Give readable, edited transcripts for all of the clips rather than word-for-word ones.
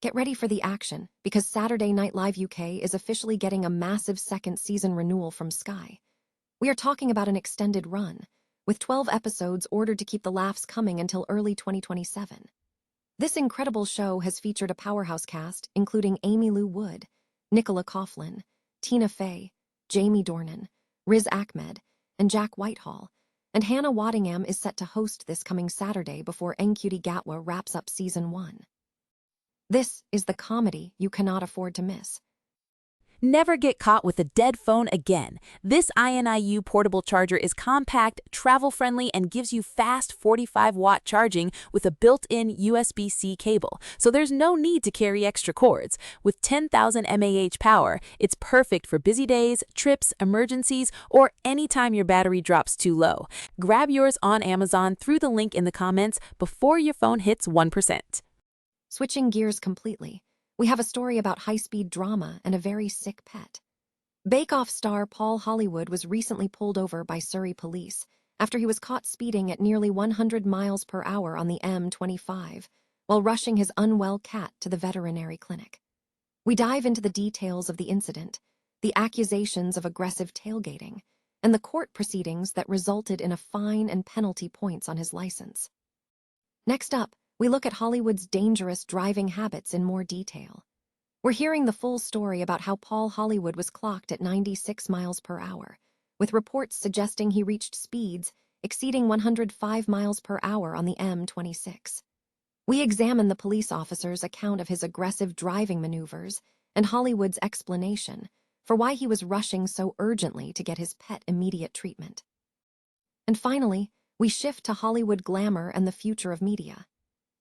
Get ready for the action, because Saturday Night Live UK is officially getting a massive second season renewal from Sky. We are talking about an extended run, with 12 episodes ordered to keep the laughs coming until early 2027. This incredible show has featured a powerhouse cast including Amy Lou Wood, Nicola Coughlan, Tina Fey, Jamie Dornan, Riz Ahmed, and Jack Whitehall, and Hannah Waddingham is set to host this coming Saturday before Ncuti Gatwa wraps up Season 1. This is the comedy you cannot afford to miss. Never get caught with a dead phone again. This SNL portable charger is compact, travel-friendly, and gives you fast 45-watt charging with a built-in USB-C cable, so there's no need to carry extra cords. With 10,000 mAh power, it's perfect for busy days, trips, emergencies, or anytime your battery drops too low. Grab yours on Amazon through the link in the comments before your phone hits 1%. Switching gears completely, we have a story about high-speed drama and a very sick pet. Bake Off star Paul Hollywood was recently pulled over by Surrey police after he was caught speeding at nearly 100 miles per hour on the M25 while rushing his unwell cat to the veterinary clinic. We dive into the details of the incident, the accusations of aggressive tailgating, and the court proceedings that resulted in a fine and penalty points on his license. Next up, we look at Hollywood's dangerous driving habits in more detail. We're hearing the full story about how Paul Hollywood was clocked at 96 miles per hour, with reports suggesting he reached speeds exceeding 105 miles per hour on the M26. We examine the police officer's account of his aggressive driving maneuvers and Hollywood's explanation for why he was rushing so urgently to get his pet immediate treatment. And finally, we shift to Hollywood glamour and the future of media.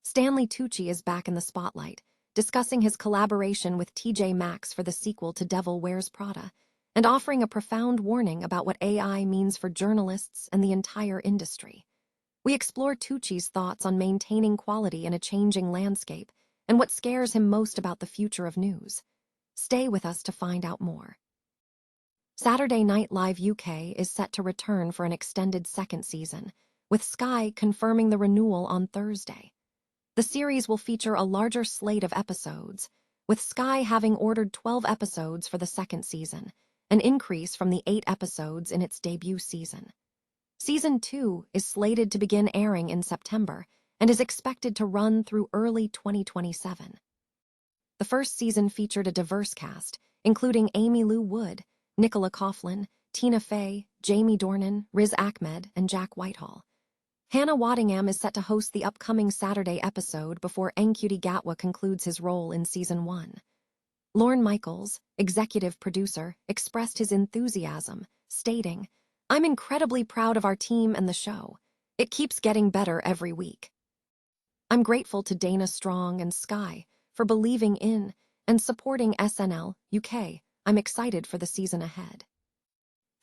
Stanley Tucci is back in the spotlight, discussing his collaboration with TJ Maxx for the sequel to Devil Wears Prada, and offering a profound warning about what AI means for journalists and the entire industry. We explore Tucci's thoughts on maintaining quality in a changing landscape and what scares him most about the future of news. Stay with us to find out more. Saturday Night Live UK is set to return for an extended second season, with Sky confirming the renewal on Thursday. The series will feature a larger slate of episodes, with Sky having ordered 12 episodes for the second season, an increase from the 8 episodes in its debut season. Season 2 is slated to begin airing in September and is expected to run through early 2027. The first season featured a diverse cast, including Amy Lou Wood, Nicola Coughlan, Tina Fey, Jamie Dornan, Riz Ahmed, and Jack Whitehall. Hannah Waddingham is set to host the upcoming Saturday episode before Ncuti Gatwa concludes his role in Season 1. Lorne Michaels, executive producer, expressed his enthusiasm, stating, "I'm incredibly proud of our team and the show. It keeps getting better every week. I'm grateful to Dana Strong and Sky for believing in and supporting SNL UK. I'm excited for the season ahead."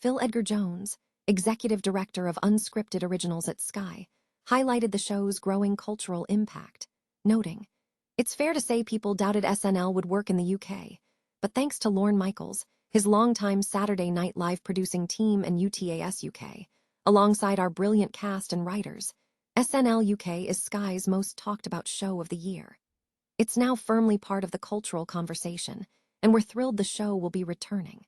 Phil Edgar Jones, executive director of unscripted originals at Sky, highlighted the show's growing cultural impact, noting, "It's fair to say people doubted SNL would work in the UK, but thanks to Lorne Michaels, his longtime Saturday Night Live producing team and UTAS UK, alongside our brilliant cast and writers, SNL UK is Sky's most talked about show of the year. It's now firmly part of the cultural conversation, and we're thrilled the show will be returning."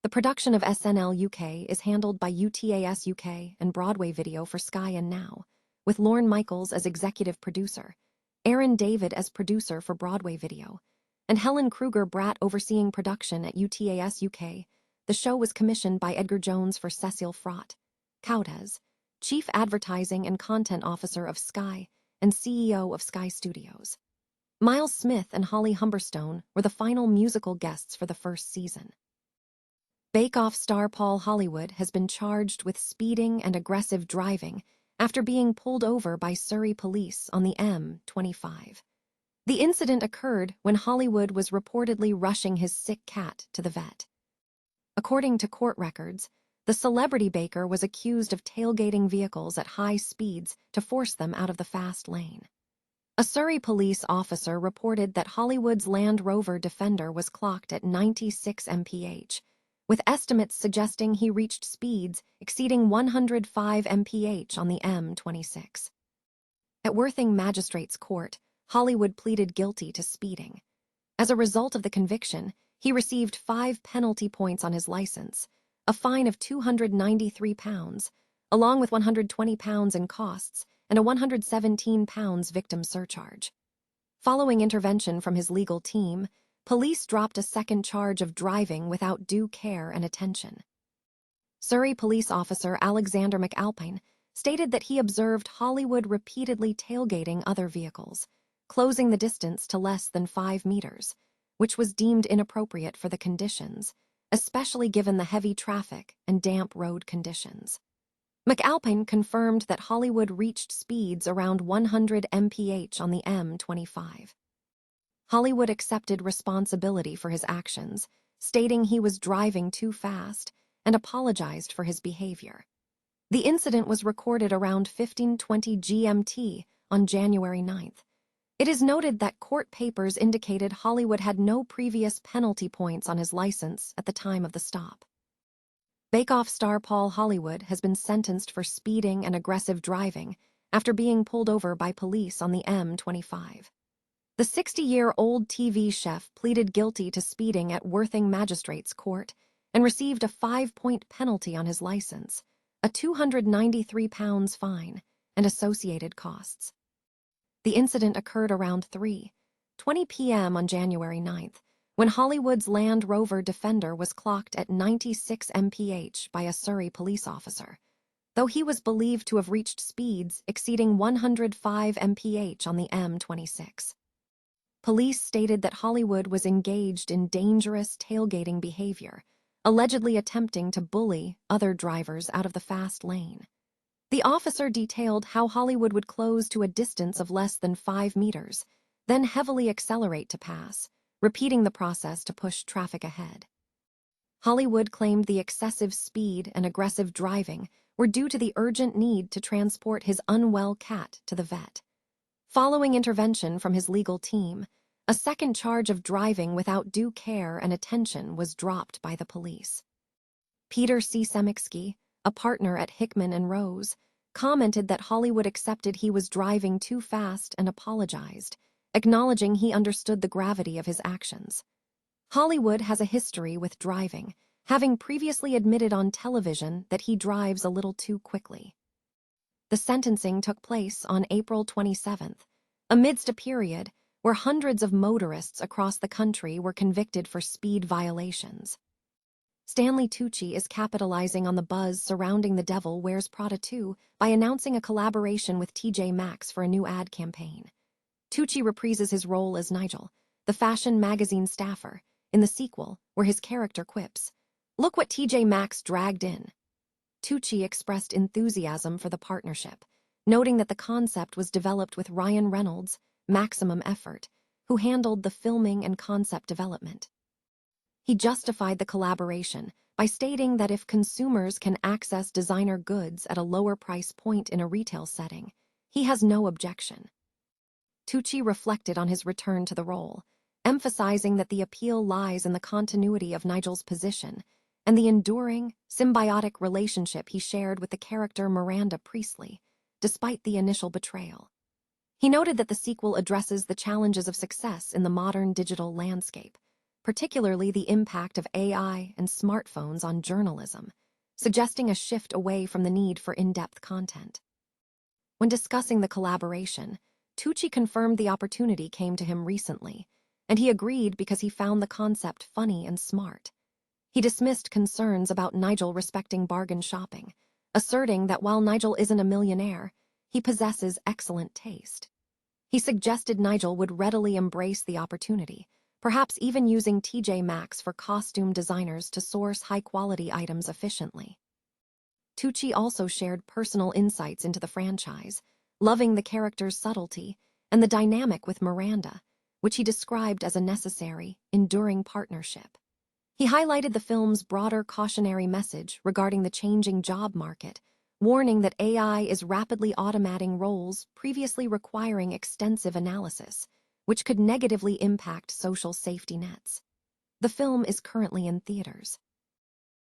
The production of SNL UK is handled by UTAS UK and Broadway Video for Sky and Now, with Lorne Michaels as executive producer, Aaron David as producer for Broadway Video, and Helen Kruger-Bratt overseeing production at UTAS UK. The show was commissioned by Edgar Jones for Cecile Frott, Caudez, Chief Advertising and Content Officer of Sky and CEO of Sky Studios. Miles Smith and Holly Humberstone were the final musical guests for the first season. Bake Off star Paul Hollywood has been charged with speeding and aggressive driving after being pulled over by Surrey police on the M25. The incident occurred when Hollywood was reportedly rushing his sick cat to the vet. According to court records, the celebrity baker was accused of tailgating vehicles at high speeds to force them out of the fast lane. A Surrey police officer reported that Hollywood's Land Rover Defender was clocked at 96 mph, with estimates suggesting he reached speeds exceeding 105 mph on the M26. At Worthing Magistrates Court, Hollywood pleaded guilty to speeding. As a result of the conviction, he received 5 penalty points on his license, a fine of £293, along with £120 in costs and a £117 victim surcharge. Following intervention from his legal team, police dropped a second charge of driving without due care and attention. Surrey police officer Alexander McAlpine stated that he observed Hollywood repeatedly tailgating other vehicles, closing the distance to less than 5 meters, which was deemed inappropriate for the conditions, especially given the heavy traffic and damp road conditions. McAlpine confirmed that Hollywood reached speeds around 100 mph on the M25. Hollywood accepted responsibility for his actions, stating he was driving too fast and apologized for his behavior. The incident was recorded around 15:20 GMT on January 9th. It is noted that court papers indicated Hollywood had no previous penalty points on his license at the time of the stop. Bake Off star Paul Hollywood has been sentenced for speeding and aggressive driving after being pulled over by police on the M25. The 60-year-old TV chef pleaded guilty to speeding at Worthing Magistrates Court and received a 5-point penalty on his license, a £293 fine, and associated costs. The incident occurred around 3:20 p.m. on January 9th, when Hollywood's Land Rover Defender was clocked at 96 mph by a Surrey police officer, though he was believed to have reached speeds exceeding 105 mph on the M26. Police stated that Hollywood was engaged in dangerous tailgating behavior, allegedly attempting to bully other drivers out of the fast lane. The officer detailed how Hollywood would close to a distance of less than 5 meters, then heavily accelerate to pass, repeating the process to push traffic ahead. Hollywood claimed the excessive speed and aggressive driving were due to the urgent need to transport his unwell cat to the vet. Following intervention from his legal team, a second charge of driving without due care and attention was dropped by the police. Peter C. Semiksky, a partner at Hickman and Rose, commented that Hollywood accepted he was driving too fast and apologized, acknowledging he understood the gravity of his actions. Hollywood has a history with driving, having previously admitted on television that he drives a little too quickly. The sentencing took place on April 27th, amidst a period where hundreds of motorists across the country were convicted for speed violations. Stanley Tucci is capitalizing on the buzz surrounding The Devil Wears Prada 2 by announcing a collaboration with TJ Maxx for a new ad campaign. Tucci reprises his role as Nigel, the fashion magazine staffer, in the sequel, where his character quips, "Look what TJ Maxx dragged in." Tucci expressed enthusiasm for the partnership, noting that the concept was developed with Ryan Reynolds, Maximum Effort, who handled the filming and concept development. He justified the collaboration by stating that if consumers can access designer goods at a lower price point in a retail setting, he has no objection. Tucci reflected on his return to the role, emphasizing that the appeal lies in the continuity of Nigel's position and the enduring, symbiotic relationship he shared with the character Miranda Priestley, despite the initial betrayal. He noted that the sequel addresses the challenges of success in the modern digital landscape, particularly the impact of AI and smartphones on journalism, suggesting a shift away from the need for in-depth content. When discussing the collaboration, Tucci confirmed the opportunity came to him recently, and he agreed because he found the concept funny and smart. He dismissed concerns about Nigel respecting bargain shopping, asserting that while Nigel isn't a millionaire, he possesses excellent taste. He suggested Nigel would readily embrace the opportunity, perhaps even using TJ Maxx for costume designers to source high-quality items efficiently. Tucci also shared personal insights into the franchise, loving the character's subtlety and the dynamic with Miranda, which he described as a necessary, enduring partnership. He highlighted the film's broader cautionary message regarding the changing job market, warning that AI is rapidly automating roles previously requiring extensive analysis, which could negatively impact social safety nets. The film is currently in theaters.